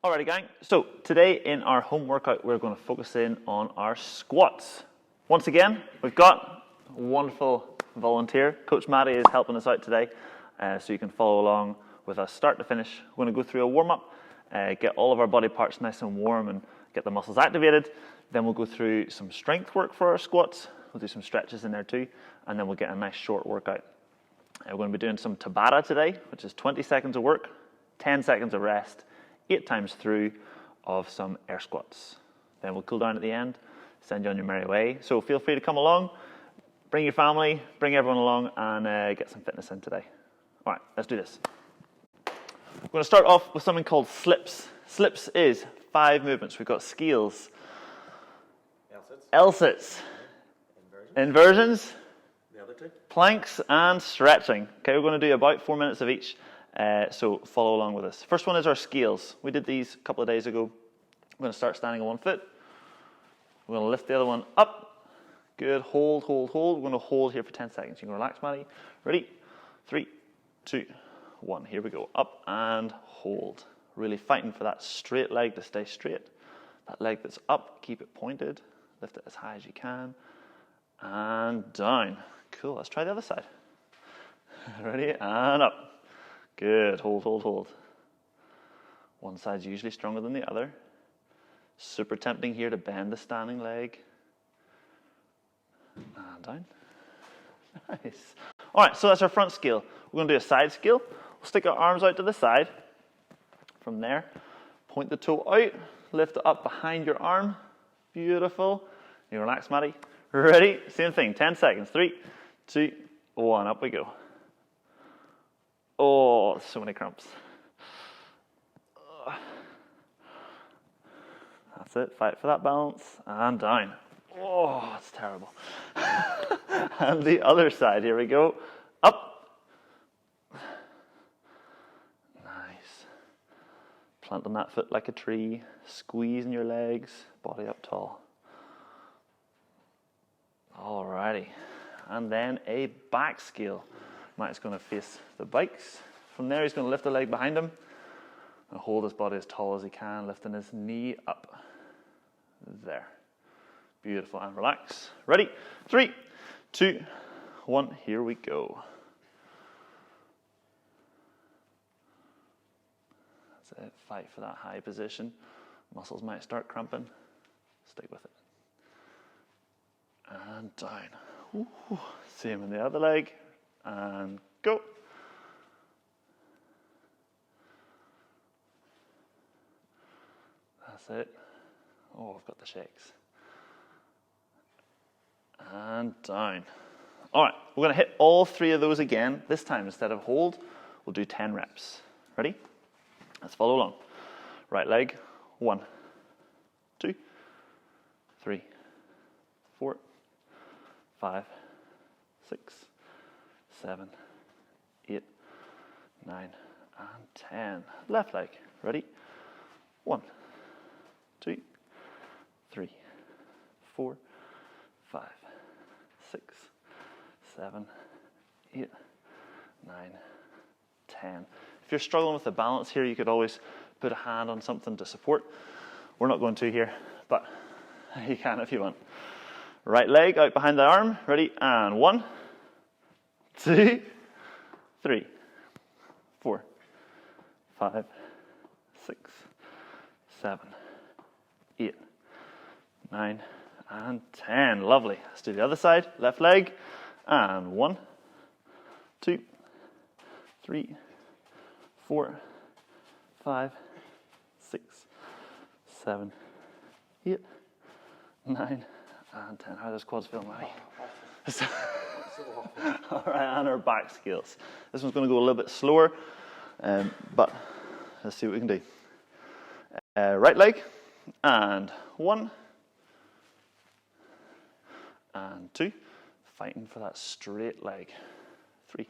Alrighty gang, so today in our home workout we're going to focus in on our squats. Once again, we've got a wonderful volunteer. Coach Maddie is helping us out today, so you can follow along with us start to finish. We're going to go through a warm-up, get all of our body parts nice and warm and get the muscles activated. Then we'll go through some strength work for our squats. We'll do some stretches in there too, and then we'll get a nice short workout. We're going to be doing some Tabata today, which is 20 seconds of work, 10 seconds of rest, 8 times through of some air squats. Then we'll cool down at the end, send you on your merry way. So feel free to come along, bring your family, bring everyone along, and get some fitness in today. All right, let's do this. We're going to start off with something called slips. Slips is 5 movements. We've got skills, L-sits, inversions, the other 2, planks, and stretching. Okay, we're going to do about 4 minutes of each. So follow along with us. First one is our scales. We did these a couple of days ago. We're going to start standing on one foot. We're going to lift the other one up. Good. Hold, hold, hold. We're going to hold here for 10 seconds. You can relax, Maddie. Ready? 3, 2, 1. Here we go. Up and hold. Really fighting for that straight leg to stay straight. That leg that's up, keep it pointed. Lift it as high as you can. And down. Cool. Let's try the other side. Ready? And up. Good. Hold, hold, hold. One side's usually stronger than the other. Super tempting here to bend the standing leg. And down. Nice. All right, so that's our front skill. We're going to do a side skill. We'll stick our arms out to the side. From there, point the toe out. Lift it up behind your arm. Beautiful. You relax, Maddie. Ready? Same thing. 10 seconds. 3, 2, 1. Up we go. Oh, so many cramps. That's it. Fight for that balance. And down. Oh, that's terrible. And the other side. Here we go. Up. Nice. Planting that foot like a tree. Squeezing your legs. Body up tall. Alrighty. And then a back skill. Mike's going to face the bikes. From there, he's going to lift the leg behind him and hold his body as tall as he can, lifting his knee up. There. Beautiful. And relax. Ready? 3, 2, 1. Here we go. That's it. Fight for that high position. Muscles might start cramping. Stick with it. And down. Ooh. Same in the other leg. And go. That's it. Oh, I've got the shakes. And down. All right, we're going to hit all 3 of those again. This time, instead of hold, we'll do 10 reps. Ready? Let's follow along. Right leg. 1, 2, 3, 4, 5, 6, 7, 8, 9, and 10. Left leg. Ready? 1, 2, 3, 4, 5, 6, 7, 8, 9, 10. If you're struggling with the balance here, you could always put a hand on something to support. We're not going to here, but you can if you want. Right leg out behind the arm. Ready? And 1, 2, 3, 4, 5, 6, 7, 8, 9, and 10. Lovely. Let's do the other side. Left leg. And 1, 2, 3, 4, 5, 6, 7, 8, 9, and 10. How does quads feel, Maddie? All right, and our back skills. This one's going to go a little bit slower, but let's see what we can do. Right leg, and 1, and 2. Fighting for that straight leg. 3,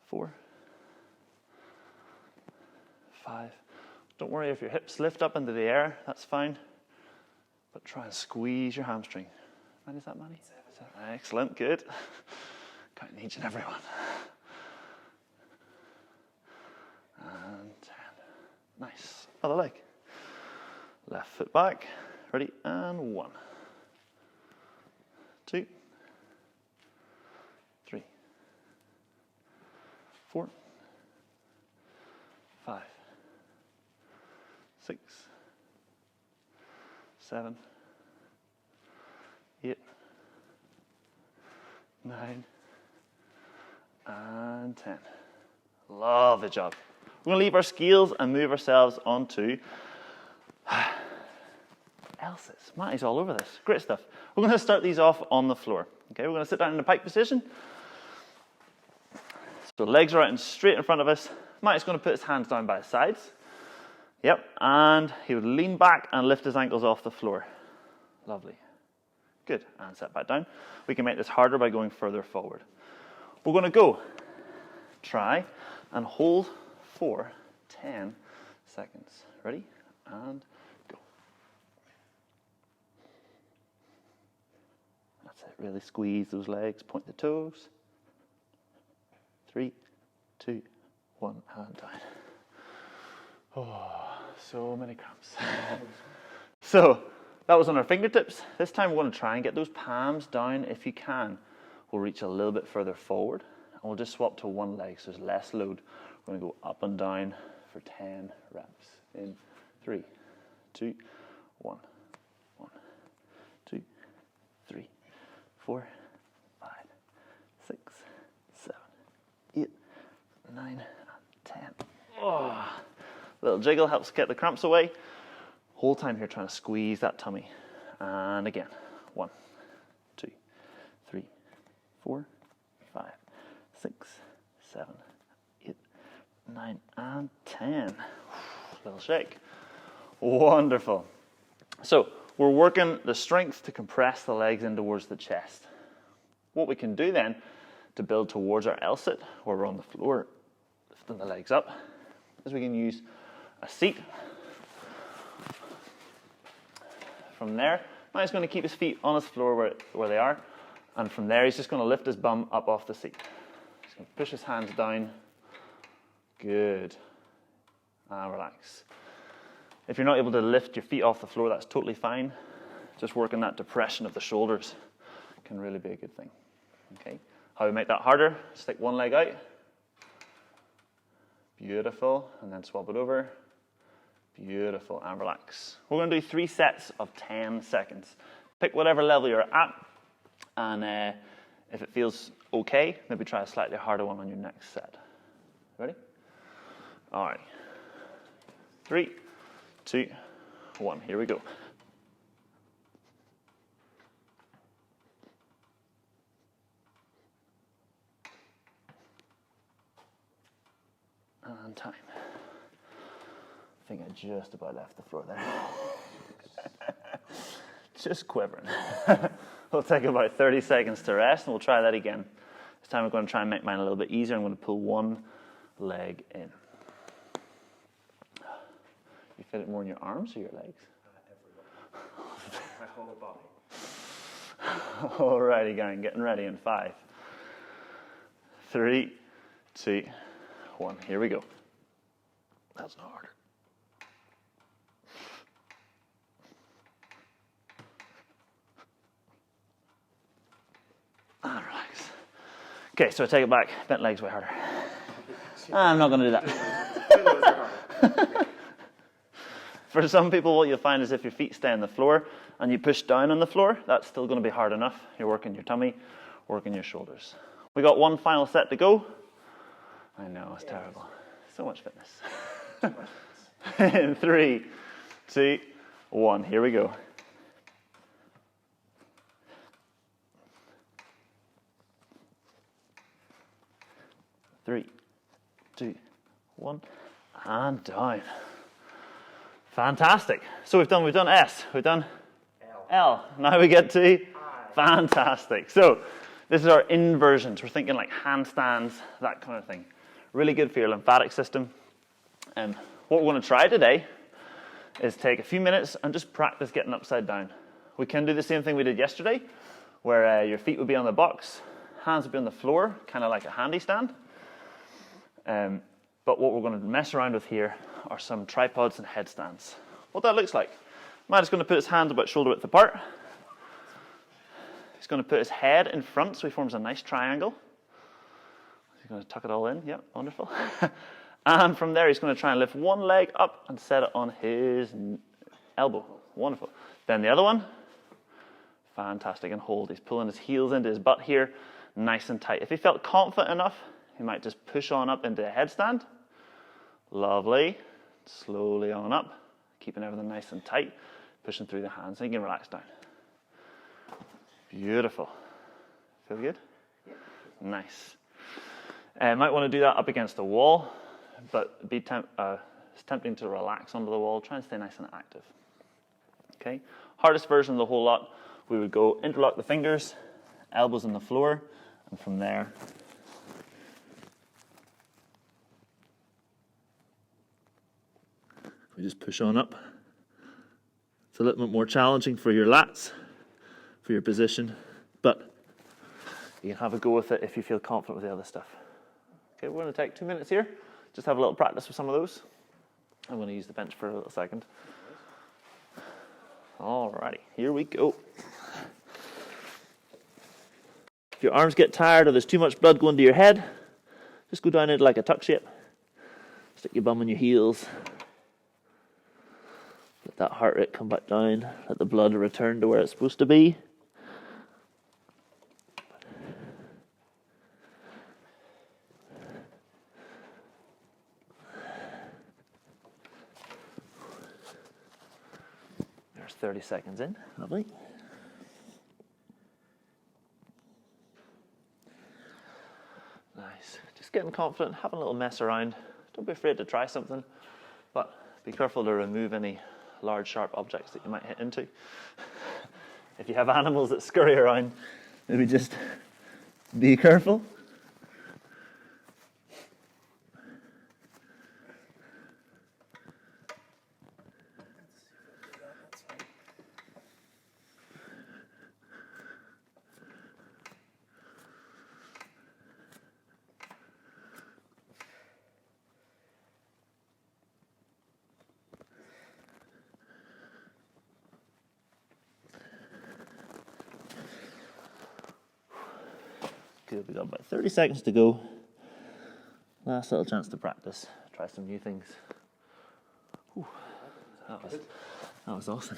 4, 5. Don't worry if your hips lift up into the air, that's fine. But try and squeeze your hamstring. How is that, Manny? 7. Excellent, good. Counting each and every one. And Nice. Other leg. Left foot back. Ready? And 1, 2, 3, 4, 5, 6, 7, 8, 9, and 10. Lovely job. We're going to leave our skills and move ourselves onto L's. Matty's all over this. Great stuff. We're going to start these off on the floor. Okay, we're going to sit down in the pike position. So legs are out and straight in front of us. Matty's going to put his hands down by his sides. Yep, and he would lean back and lift his ankles off the floor. Lovely. Good, and set back down. We can make this harder by going further forward. We're going to go. Try and hold for 10 seconds. Ready? And go. That's it. Really squeeze those legs. Point the toes. 3, 2, 1, and down. Oh, so many cramps. So that was on our fingertips. This time we're going to try and get those palms down if you can. We'll reach a little bit further forward. And we'll just swap to one leg so there's less load. We're going to go up and down for 10 reps. In 3, 2, 1, 1, 2, 3, 4, 5, 6, 7, 8, 9, and 10. Oh, little jiggle helps get the cramps away. Whole time here trying to squeeze that tummy. And again, 1, 2, 3, 4, 5, 6, 7, 8, 9, and 10. Little shake. Wonderful. So we're working the strength to compress the legs in towards the chest. What we can do then to build towards our L sit, where we're on the floor, lifting the legs up, is we can use a seat. From there, now he's going to keep his feet on his floor where they are, and from there he's just going to lift his bum up off the seat. He's going to push his hands down. Good. And relax. If you're not able to lift your feet off the floor, that's totally fine. Just working that depression of the shoulders can really be a good thing. Okay. How we make that harder? Stick one leg out. Beautiful. And then swap it over. Beautiful. And relax. We're going to do 3 sets of 10 seconds. Pick whatever level you're at. And if it feels okay, maybe try a slightly harder one on your next set. Ready? All right. 3, 2, 1. Here we go. And time. I think I just about left the floor there. Just quivering. We'll take about 30 seconds to rest, and we'll try that again. This time I'm going to try and make mine a little bit easier. I'm going to pull one leg in. You fit it more in your arms or your legs? Everywhere. My whole body. Alrighty, gang, getting ready in 5, 3, 2, 1. Here we go. That's not harder. And relax. Okay, so I take it back. Bent legs way harder. I'm not going to do that. For some people, what you'll find is if your feet stay on the floor and you push down on the floor, that's still going to be hard enough. You're working your tummy, working your shoulders. We got one final set to go. I know, it's terrible. So much fitness. In 3, 2, 1. Here we go. Three, 2, 1, and down. Fantastic. So we've done S, we've done L. Now we get to I. Fantastic. So this is our inversions. We're thinking like handstands, that kind of thing. Really good for your lymphatic system. And what we're going to try today is take a few minutes and just practice getting upside down. We can do the same thing we did yesterday, where your feet would be on the box, hands would be on the floor, kind of like a handy stand. But what we're going to mess around with here are some tripods and headstands. What that looks like, Matt is going to put his hands about shoulder width apart. He's going to put his head in front so he forms a nice triangle. He's going to tuck it all in. Yep, wonderful. And from there, he's going to try and lift one leg up and set it on his elbow. Wonderful. Then the other one. Fantastic. And hold. He's pulling his heels into his butt here, nice and tight. If he felt confident enough, he might just push on up into a headstand. Lovely. Slowly on up, keeping everything nice and tight, pushing through the hands. And you can relax down. Beautiful. Feel good? Yeah. Nice. Might want to do that up against the wall, but it's tempting to relax under the wall. Try and stay nice and active. Okay. Hardest version of the whole lot, we would go interlock the fingers, elbows on the floor, and from there, we just push on up. It's a little bit more challenging for your lats, for your position, but you can have a go with it if you feel confident with the other stuff. Okay, we're going to take 2 minutes here. Just have a little practice with some of those. I'm going to use the bench for a little second. Alrighty, here we go. If your arms get tired or there's too much blood going to your head, just go down into like a tuck shape. Stick your bum on your heels. Let that heart rate come back down. Let the blood return to where it's supposed to be. There's 30 seconds in. Lovely. Nice. Just getting confident, having a little mess around. Don't be afraid to try something, but be careful to remove any large, sharp objects that you might hit into. If you have animals that scurry around, maybe just be careful. Good, we've got about 30 seconds to go. Last little chance to practice. Try some new things. Whew. That was awesome.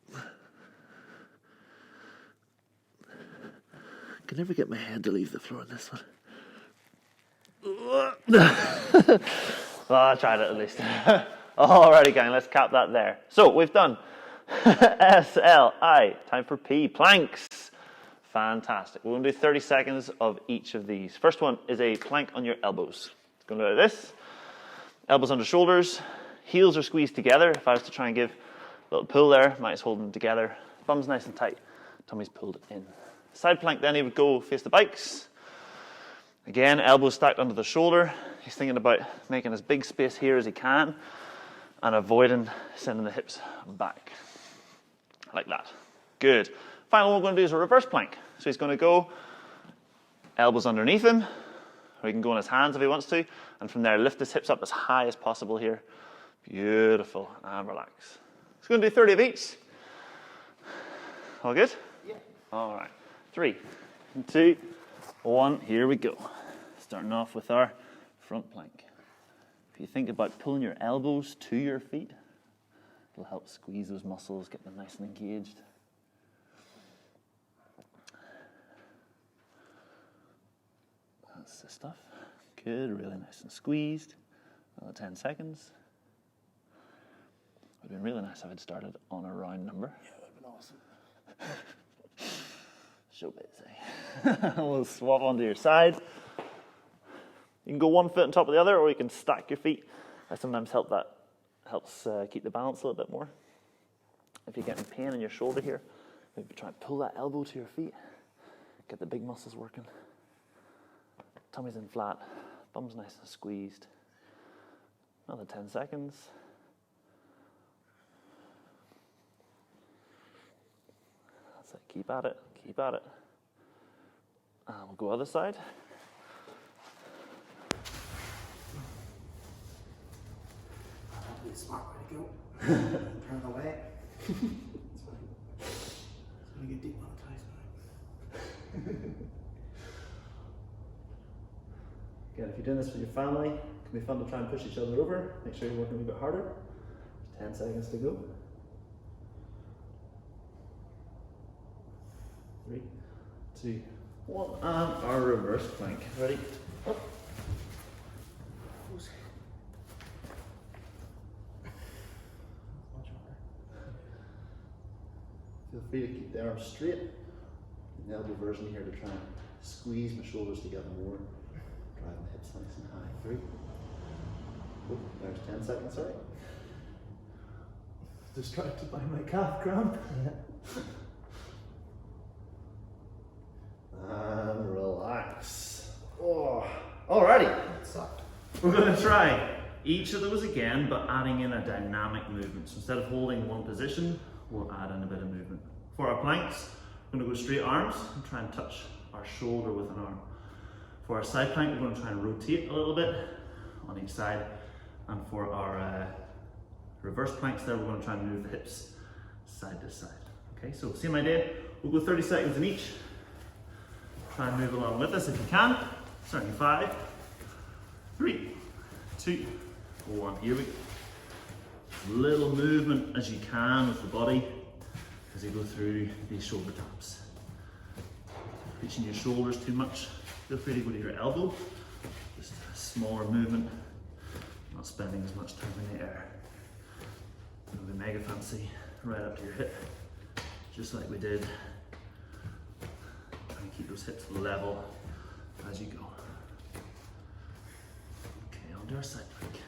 I can never get my head to leave the floor on this one. Well, I tried it at least. Alrighty, gang, let's cap that there. So we've done SLI. Time for P. Planks. Fantastic. We're going to do 30 seconds of each of these. First one is a plank on your elbows. It's going to look like this. Elbows under shoulders. Heels are squeezed together. If I was to try and give a little pull there, might just hold them together. Thumbs nice and tight. Tummy's pulled in. Side plank then, he would go face the bikes. Again, elbows stacked under the shoulder. He's thinking about making as big space here as he can and avoiding sending the hips back. Like that. Good. Final one we're going to do is a reverse plank. So he's going to go elbows underneath him, or he can go on his hands if he wants to, and from there lift his hips up as high as possible here. Beautiful. And relax. He's going to do 30 of each. All good? Yeah. All right. 3, 2, 1. Here we go. Starting off with our front plank. If you think about pulling your elbows to your feet, it'll help squeeze those muscles, get them nice and engaged. That's the stuff. Good, really nice and squeezed. Another 10 seconds. It would have been really nice if I'd started on a round number. Yeah, it would have been awesome. Show busy. We'll swap onto your side. You can go one foot on top of the other, or you can stack your feet. I sometimes helps keep the balance a little bit more. If you're getting pain in your shoulder here, maybe try and pull that elbow to your feet. Get the big muscles working. Tummy's in flat, bum's nice and squeezed. Another 10 seconds. That's it, keep at it, keep at it. And we'll go other side. to be a smart way to go. Turn away. It's fine. It's going to get demonetized now. Again, if you're doing this with your family, it can be fun to try and push each other over. Make sure you're working a wee bit harder. 10 seconds to go. 3, 2, 1, and our reverse plank. Ready? Up. Feel free to keep the arms straight. The elbow version here to try and squeeze my shoulders together more. Drive my hips nice and high. 3. Oh, there's 10 seconds, sorry. Distracted by my calf cramp. Yeah. And relax. Oh, alrighty. That sucked. We're going to try each of those again, but adding in a dynamic movement. So instead of holding one position, we'll add in a bit of movement. For our planks, we're going to go straight arms and try and touch our shoulder with an arm. For our side plank, we're going to try and rotate a little bit on each side. And for our reverse planks there, we're going to try and move the hips side to side. Okay, so same idea. We'll go 30 seconds in each. Try and move along with us if you can. Starting 5, 3, 2, 1. Here we go. Little movement as you can with the body as you go through these shoulder taps. Reaching your shoulders too much, feel free to go to your elbow. Just a smaller movement, not spending as much time in the air. It'll be mega fancy, right up to your hip, just like we did. Try and keep those hips level as you go. Okay, on to our side plank.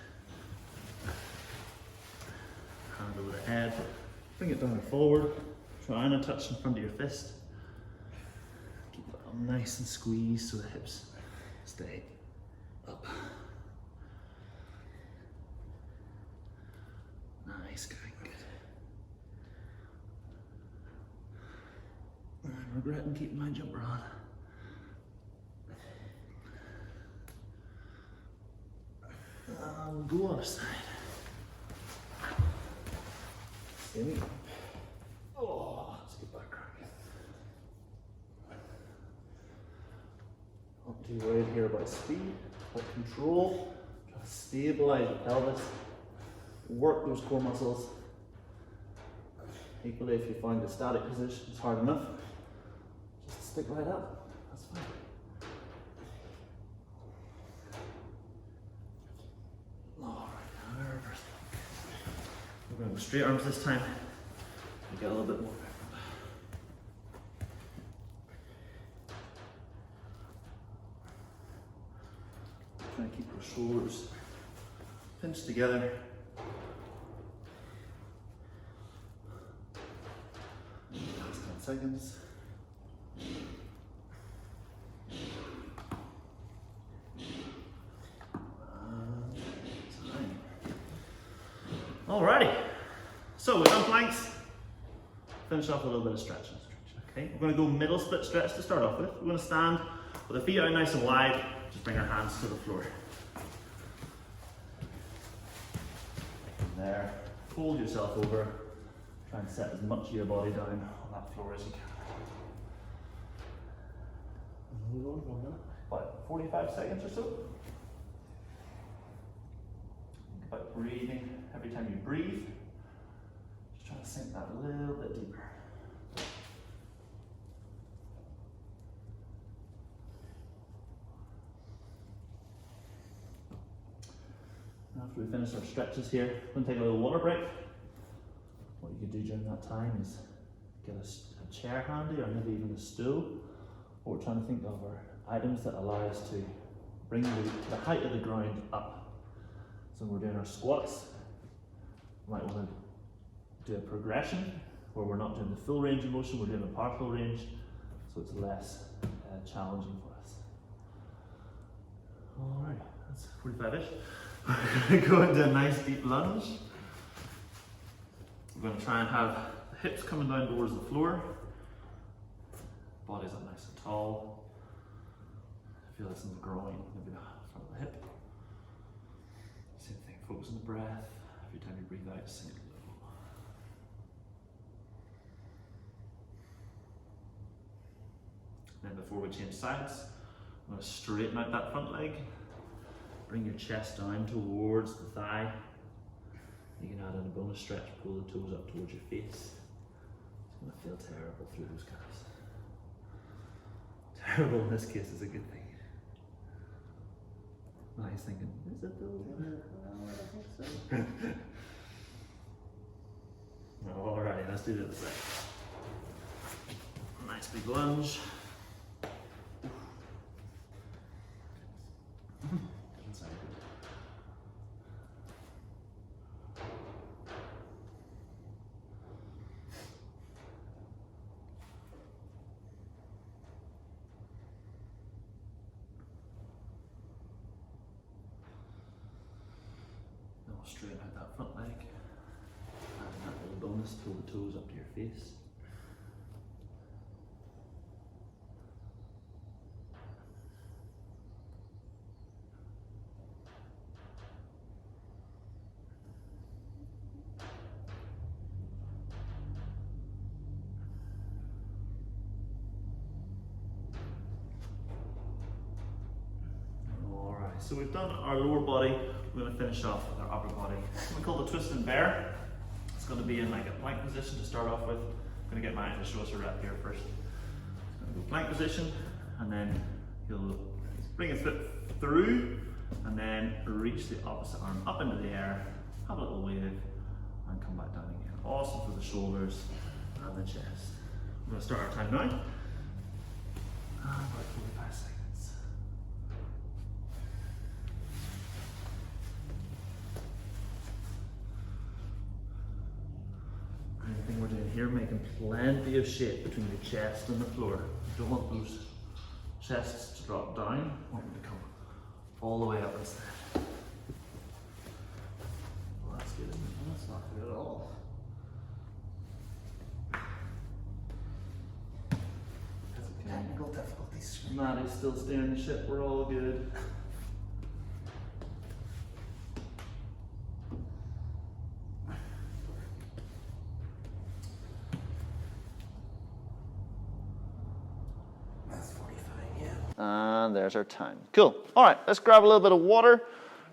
Hand over the head, bring it down and forward, try and touch in front of your fist. Keep it up nice and squeezed so the hips stay up. Nice, good. I'm regretting keeping my jumper on. And go other side. Steady. Oh, let's get back cracking. Not too worried here about speed, but control. Try to stabilize the pelvis. Work those core muscles. Equally, if you find the static position is hard enough, just stick right up. That's fine. All right, now reverse. We're going to go straight arms this time. We get a little bit more. Try and keep your shoulders pinched together. Last 10 seconds. Alrighty, so we've done planks. Finish off with a little bit of stretching. Okay, we're going to go middle split stretch to start off with. We're going to stand with the feet out nice and wide. Just bring our hands to the floor. From there, fold yourself over. Try and set as much of your body down on that floor as you can. About 45 seconds or so. Think about breathing. Every time you breathe, just try to sink that a little bit deeper. After we finish our stretches here, we're going to take a little water break. What you could do during that time is get a chair handy, or maybe even a stool. What we're trying to think of are items that allow us to bring the height of the ground up. So when we're doing our squats, we might want to do a progression where we're not doing the full range of motion, we're doing a partial range, so it's less challenging for us. Alright, that's 45-ish. We're going to go into a nice deep lunge. We're going to try and have the hips coming down towards the floor. Body's up nice and tall. Feel this in the groin, maybe the front of the hip. Same thing, focus on the breath. Every time you breathe out, sink low. Then before we change sides, I'm going to straighten out that front leg. Bring your chest down towards the thigh. You can add in a bonus stretch, pull the toes up towards your face. It's going to feel terrible through those calves. Terrible in this case is a good thing. Now he's thinking, is it though? I think so. Alright, let's do the other side. Nice big lunge. Doesn't sound good. Now straighten out that front leg. And that little bonus, pull the toes up to your face. So we've done our lower body, we're going to finish off with our upper body. We call the twist and bear. It's going to be in like a plank position to start off with. I'm going to get mine to show us a rep here first. It's going to go plank position, and then you'll bring your foot through, and then reach the opposite arm up into the air, have a little wave, and come back down again. Awesome for the shoulders and the chest. We're going to start our time now. About 45 seconds. Anything we're doing here, making plenty of shape between the chest and the floor. You don't want those chests to drop down, you want them to come all the way up instead. Well, that's good, isn't it? Well, that's not good at all. Technical difficulties. Maddie's still steering the ship, we're all good. And there's our time. Cool. All right, let's grab a little bit of water.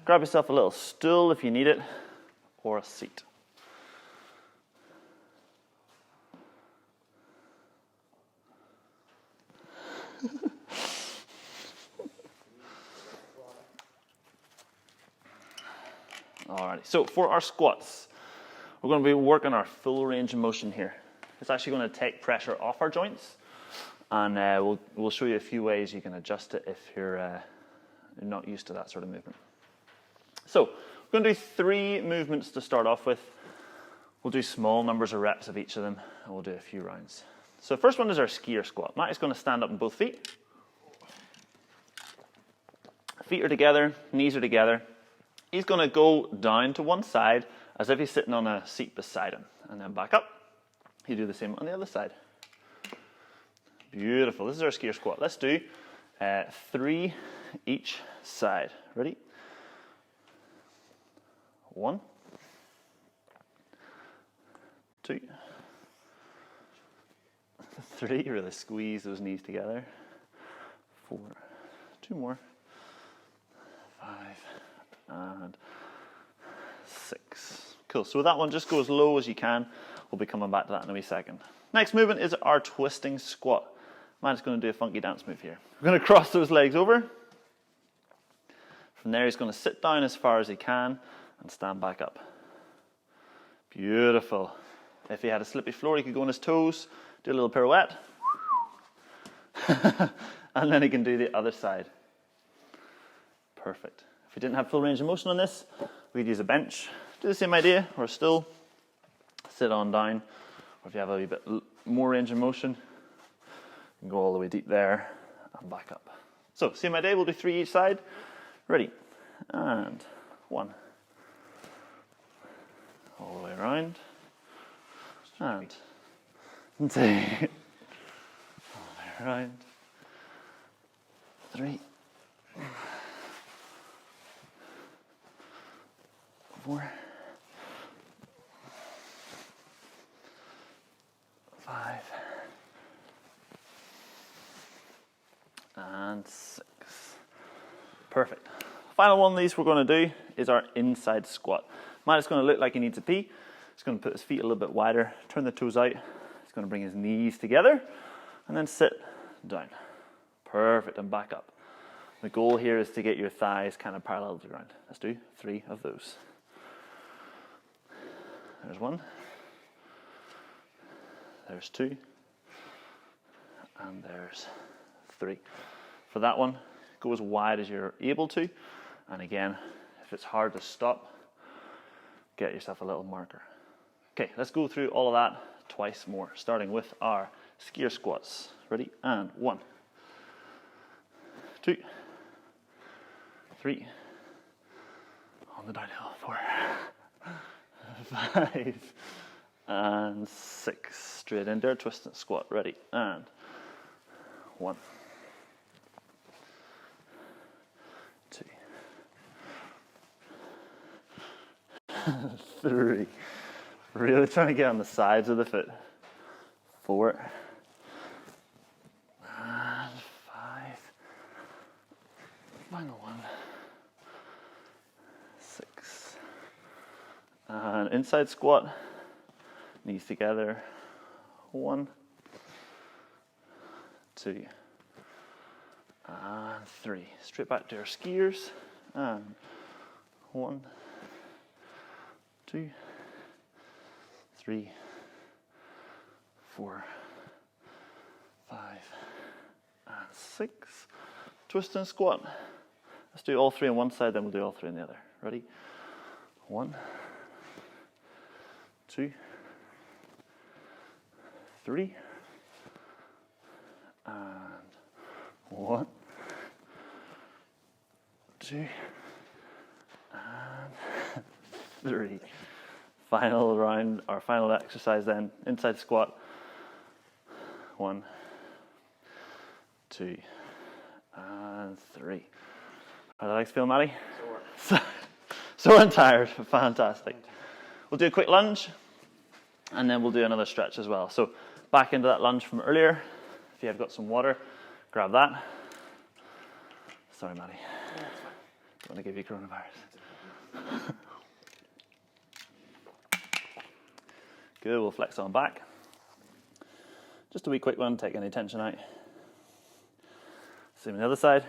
Grab yourself a little stool if you need it, or a seat. Alrighty, so for our squats, we're going to be working our full range of motion here. It's actually going to take pressure off our joints, and we'll show you a few ways you can adjust it if you're not used to that sort of movement. So we're going to do 3 movements to start off with. We'll do small numbers of reps of each of them, and we'll do a few rounds. So the first one is our skier squat. Matt is going to stand up on both feet. Feet are together, knees are together. He's going to go down to one side as if he's sitting on a seat beside him, and then back up. You do the same on the other side. Beautiful. This is our skier squat. Let's do 3 each side. Ready? 1, 2, 3. Really squeeze those knees together. 4. 2 more. 5. And 6. Cool. So with that one, just go as low as you can. We'll be coming back to that in a wee second. Next movement is our twisting squat. Man's going to do a funky dance move here. We're going to cross those legs over. From there, he's going to sit down as far as he can and stand back up. Beautiful. If he had a slippy floor, he could go on his toes, do a little pirouette. And then he can do the other side. Perfect. If we didn't have full range of motion on this, we could use a bench. Do the same idea, or a stool. Sit on down. Or if you have a wee bit more range of motion, you can go all the way deep there and back up. So, same idea, we'll do 3 each side. Ready? And 1. All the way around. And 2. All the way around. 3. 4. and 6. Perfect. Final one of these we're going to do is our inside squat. Mine is going to look like he needs a pee. He's going to put his feet a little bit wider, turn the toes out. He's going to bring his knees together and then sit down. Perfect, and back up. The goal here is to get your thighs kind of parallel to the ground. Let's do 3 of those. There's 1. There's 2. And there's 3. For that one, go as wide as you're able to. And again, if it's hard to stop, get yourself a little marker. Okay, let's go through all of that twice more, starting with our skier squats. Ready? And 1, 2, 3, on the downhill, 4, 5, and 6. Straight into our twist and squat. Ready? And 1, 2, 3. Really trying to get on the sides of the foot. 4, and 5. Final 1, 6. And inside squat, knees together. 1, 2, and 3. Straight back to our skiers. And 1, 2, 3, 4, 5, and 6. Twist and squat. Let's do all 3 on one side, then we'll do all 3 on the other. Ready? 1, 2, 3, and 1, 2, and 3. Final round, our final exercise then, inside squat. 1, 2, and 3. How do the legs feel, Maddie? Sore. Sore and tired. Fantastic. We'll do a quick lunge, and then we'll do another stretch as well. So back into that lunge from earlier. If you have got some water, grab that. Sorry, Maddie. Yeah, that's fine. Don't want to give you coronavirus. Good, we'll flex on back. Just a wee quick one, take any tension out. Same on the other side.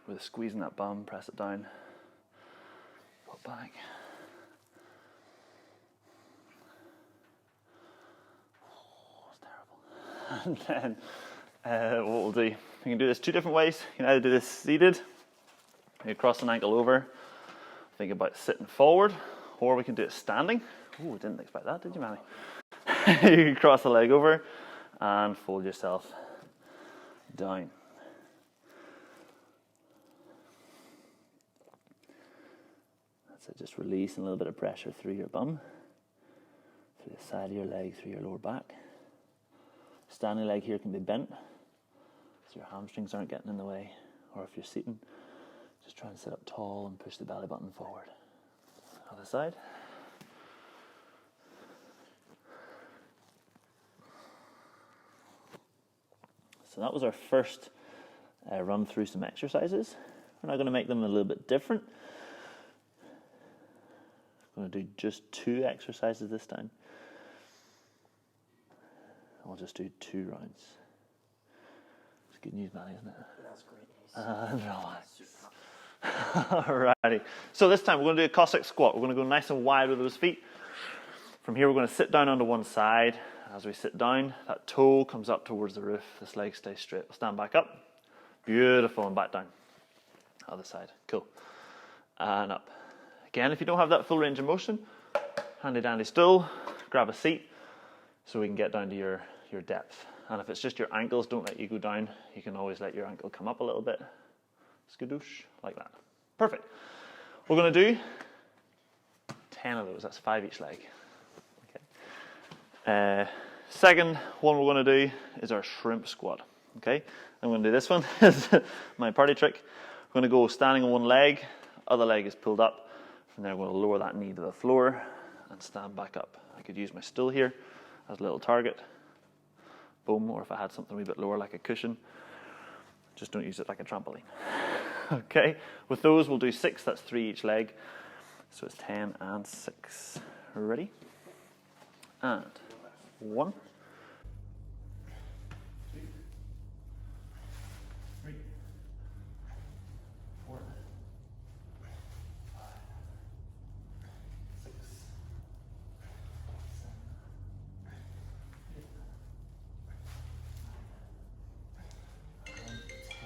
With squeezing that bum, press it down. Put back. Oh, it's terrible. And then what we'll do, you can do this 2 different ways. You can either do this seated, you cross an ankle over, think about sitting forward, or we can do it standing. Oh, didn't expect that, did you, Manny? You can cross the leg over and fold yourself down. That's it, just releasing a little bit of pressure through your bum, through the side of your leg, through your lower back. Standing leg here can be bent, so your hamstrings aren't getting in the way. Or if you're sitting, just try and sit up tall and push the belly button forward. Other side. So that was our first run through some exercises. We're now going to make them a little bit different. I'm going to do just 2 exercises this time. I'll just do 2 rounds. It's good news, Manny, isn't it? That's great news. Relax. Alrighty. So this time we're going to do a Cossack squat. We're going to go nice and wide with those feet. From here we're going to sit down onto one side. As we sit down, that toe comes up towards the roof. This leg stays straight. We'll stand back up. Beautiful, and back down. Other side. Cool. And up. Again, if you don't have that full range of motion, handy dandy stool, grab a seat so we can get down to your depth. And if it's just your ankles, don't let you go down. You can always let your ankle come up a little bit. Skadoosh, like that. Perfect. We're going to do 10 of those. That's 5 each leg. Okay. Second one we're going to do is our shrimp squat. Okay. I'm going to do this one. It's my party trick. We're going to go standing on one leg. Other leg is pulled up. From there, we're going to lower that knee to the floor and stand back up. I could use my stool here as a little target. foam, or if I had something a wee bit lower like a cushion, just don't use it like a trampoline. Okay, with those we'll do 6, that's 3 each leg. So it's 10 and 6. Ready? And 1, 2, 3, 4, 5, 6, 7, 8,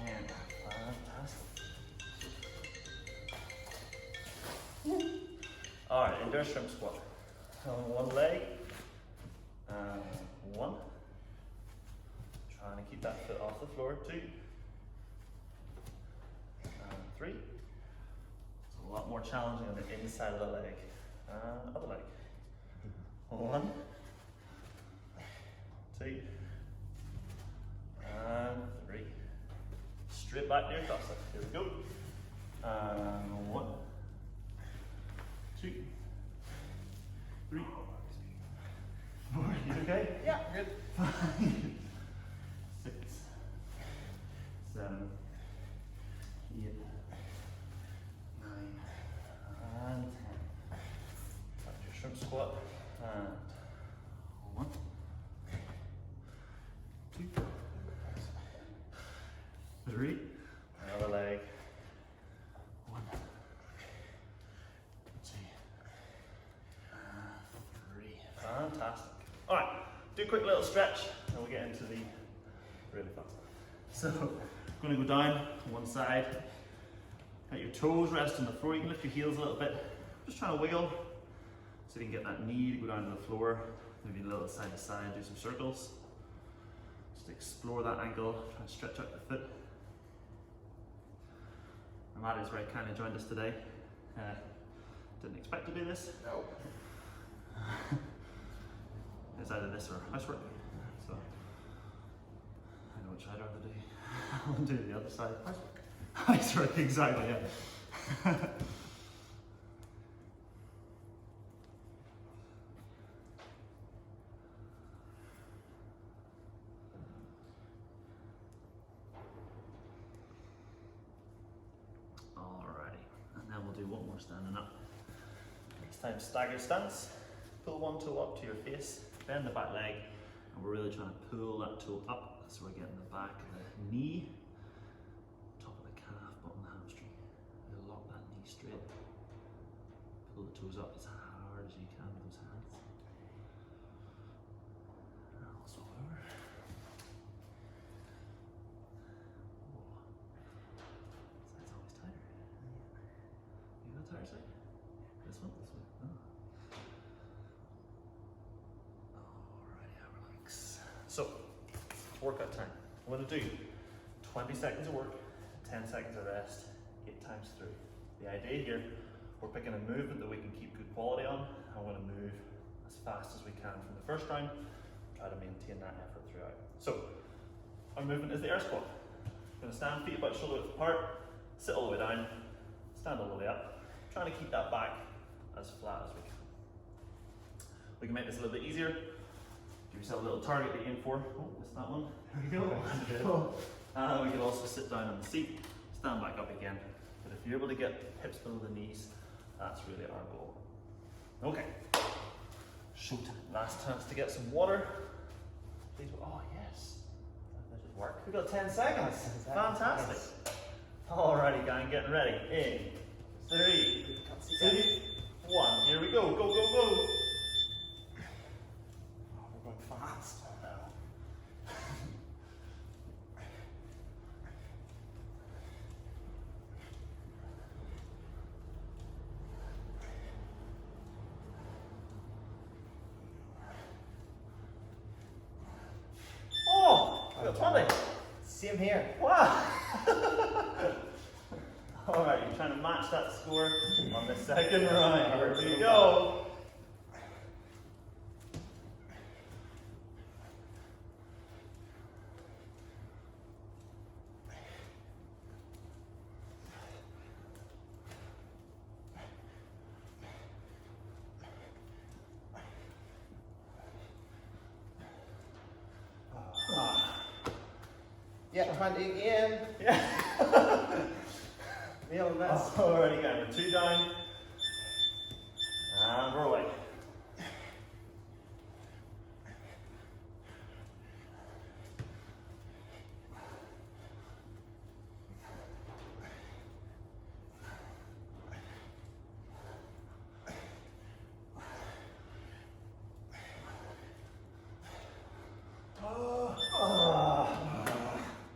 9, 10. Fantastic. All right, indoor shrimp squat. On one leg, and 1. Trying to keep that foot off the floor. 2, and 3. It's a lot more challenging on the inside of the leg. And other leg. 1, 2, and 3. Straight back to your CrossFit. Here we go. And 1, 2, 3, 4. You okay? Yeah, good. 5, 6, 7, 8, 9, and 10. Back to your shrimp squat. And 1, 2, 3. Another leg. 1, 2, and 3. Fantastic. All right, do a quick little stretch, and we'll get into the really fun stuff. So, I'm going to go down on one side. Let your toes rest on the floor. You can lift your heels a little bit. Just trying to wiggle, so you can get that knee to go down to the floor. Maybe a little side to side, do some circles. Just explore that ankle, try to stretch out the foot. Maddie's very kindly joined us today. Didn't expect to do this. No. It's either this or housework. So I know which I'd rather do. I'll do the other side. Housework, exactly, yeah. Alrighty, and then we'll do one more standing up. This time stagger stance. Pull one toe up to your face, bend the back leg, and we're really trying to pull that toe up, so we're getting the back of the knee, top of the calf, bottom of the hamstring. You'll lock that knee straight. Pull the toes up as hard as you can with those hands. And I'll swap over. Whoa. Side's always tighter. You got a tighter side? This one? This one? Oh. So, workout time. I'm going to do 20 seconds of work, 10 seconds of rest, 8 times through. The idea here, we're picking a movement that we can keep good quality on. I'm going to move as fast as we can from the first round, try to maintain that effort throughout. So, our movement is the air squat. I'm going to stand feet about shoulder width apart, sit all the way down, stand all the way up, trying to keep that back as flat as we can. We can make this a little bit easier. Give yourself a little target to aim for. Oh, missed that one. There we go. We can also sit down on the seat, stand back up again. But if you're able to get hips below the knees, that's really our goal. Okay. Shoot. Last chance to get some water. Please. Oh, yes. That should work. We've got 10 seconds. Fantastic. Alrighty, gang, getting ready. In 3, 2, 1. Here we go. Go, go, go. Fast. Oh, I got 20. Same here. Wow. All right, you're trying to match that score on the second round. Here we go. Yeah, 20 again. Yeah. Nearly missed. Alrighty, guys, we're 2 down. And we're away.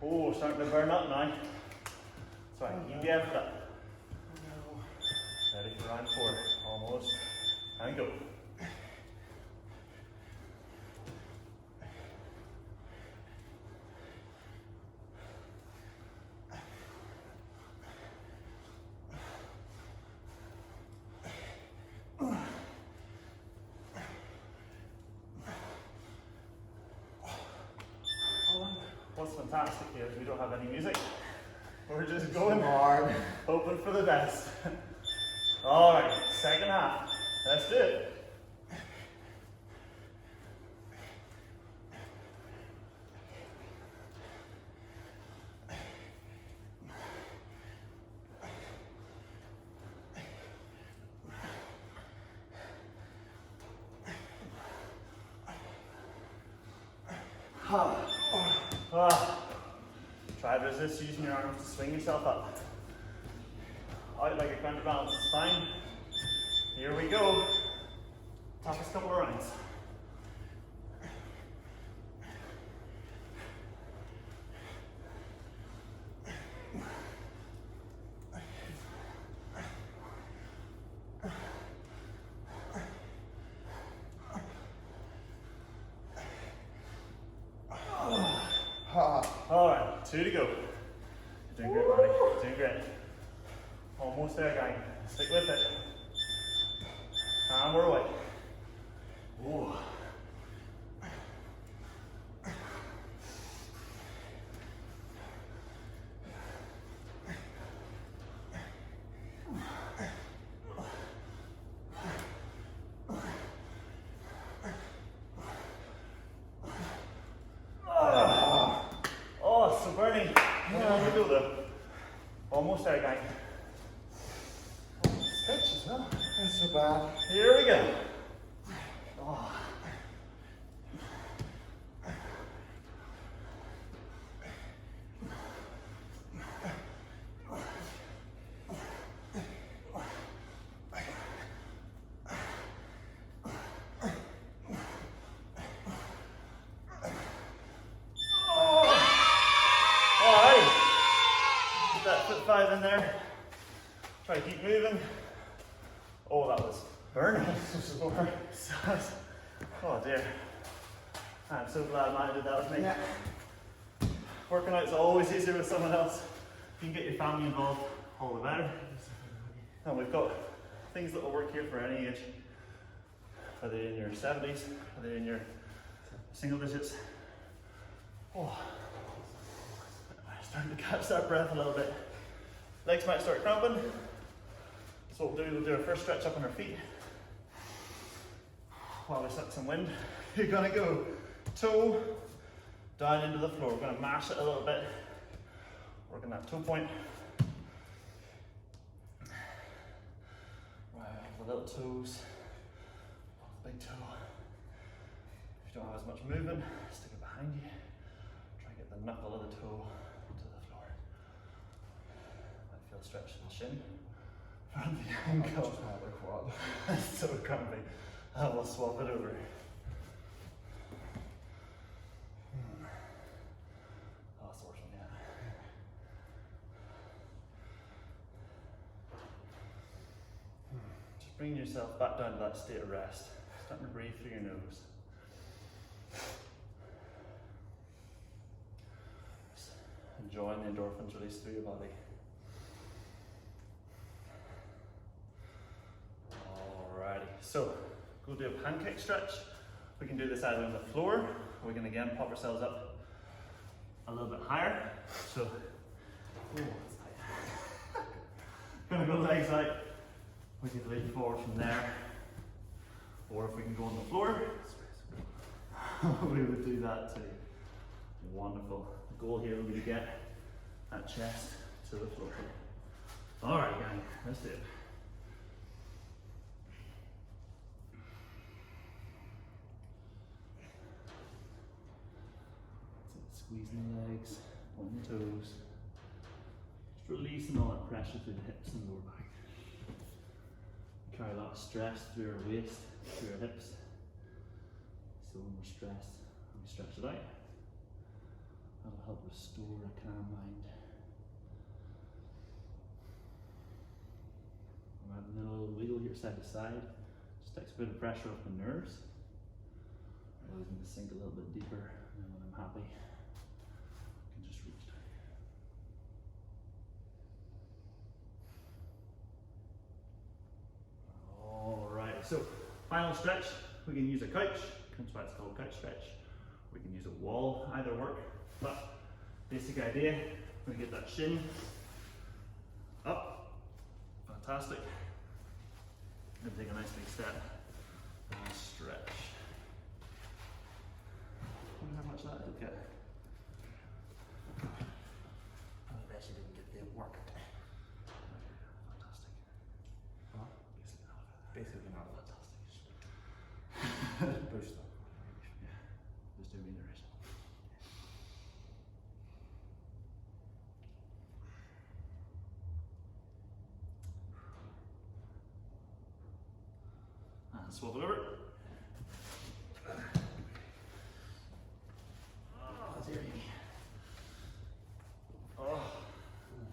Oh, starting to burn up now. Sorry, keep the effort up. Ready for round 4, almost. And go. What's fantastic here is we don't have any music. We're just going hard, hoping for the best. Alright, second half. Let's do it. Try to resist using your arms to swing yourself up. Out like a counterbalance is fine. Here we go. Toughest couple of rounds. Alright, 2 to go. You're doing great, Maddie. You're doing great. Almost there, gang. Stick with it. And we're away. Ooh. Oh, so burning. Here we go though. Almost there, gang. Stretch as well. That's so bad. Here we go. Oh. Alright. Get that foot 5 in there. Try to keep moving. Oh, that was burning. Oh dear. I'm so glad Maya did that with me. Yeah. Working out's always easier with someone else. If you can get your family involved, all the better. And we've got things that will work here for any age. Whether you're in your 70s, whether you're in your single digits. Oh. Starting to catch that breath a little bit. Legs might start cramping. So what we'll do our first stretch up on our feet. While we suck some wind. You're gonna go toe down into the floor. We're gonna mash it a little bit. Working that toe point. Right, the little toes. Big toe. If you don't have as much movement, stick it behind you. Try and get the knuckle of the toe to the floor. Might feel a stretch in the shin. From the ankle. That's so crampy. And we'll swap it over. Oh, that's the worst one yet. Just bring yourself back down to that state of rest. Starting to breathe through your nose. Just enjoying the endorphins released through your body. Alrighty, so we'll do a pancake stretch. We can do this either on the floor, or we can again pop ourselves up a little bit higher. So, oh, that's tight. Gonna go legs out. We can lean forward from there, or if we can go on the floor, we would do that too. Wonderful. The goal here will be to get that chest to the floor. All right, gang, let's do it. Squeezing the legs, on the toes. Just releasing all that pressure through the hips and lower back. We carry a lot of stress through our waist, through our hips. So when we're stressed, we stretch it out. That'll help restore a calm mind. And then a little wiggle here side to side. Just takes a bit of pressure off the nerves. Allows me to sink a little bit deeper, and then when I'm happy, I can just reach down. Alright, so final stretch. We can use a couch, that's why it's called couch stretch. We can use a wall, either work. But basic idea, we're going to get that shin up. Fantastic. And take a nice big step and stretch. I wonder how much that did get. I bet you didn't get the work. Fantastic. Huh? Basically not. Fantastic. Push them. Yeah, just do me the rest. And swivel over. Oh, dear me. Oh,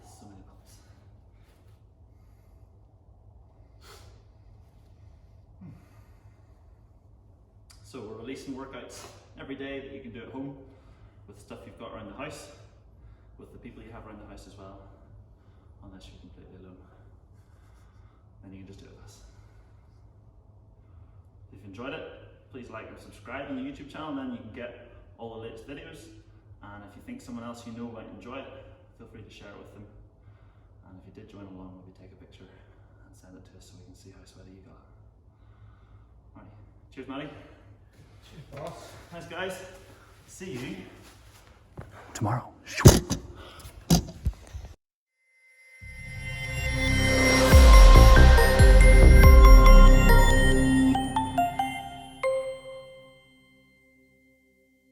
so many bumps. So we're releasing workouts every day that you can do at home with stuff you've got around the house, with the people you have around the house as well, unless you're completely alone. Then you can just do it with us. If you enjoyed it, please like and subscribe on the YouTube channel, and then you can get all the latest videos. And if you think someone else you know might enjoy it, feel free to share it with them. And if you did join along, maybe take a picture and send it to us so we can see how sweaty you got. Alright, cheers, Matty. Cheers, boss. Thanks, guys. See you tomorrow.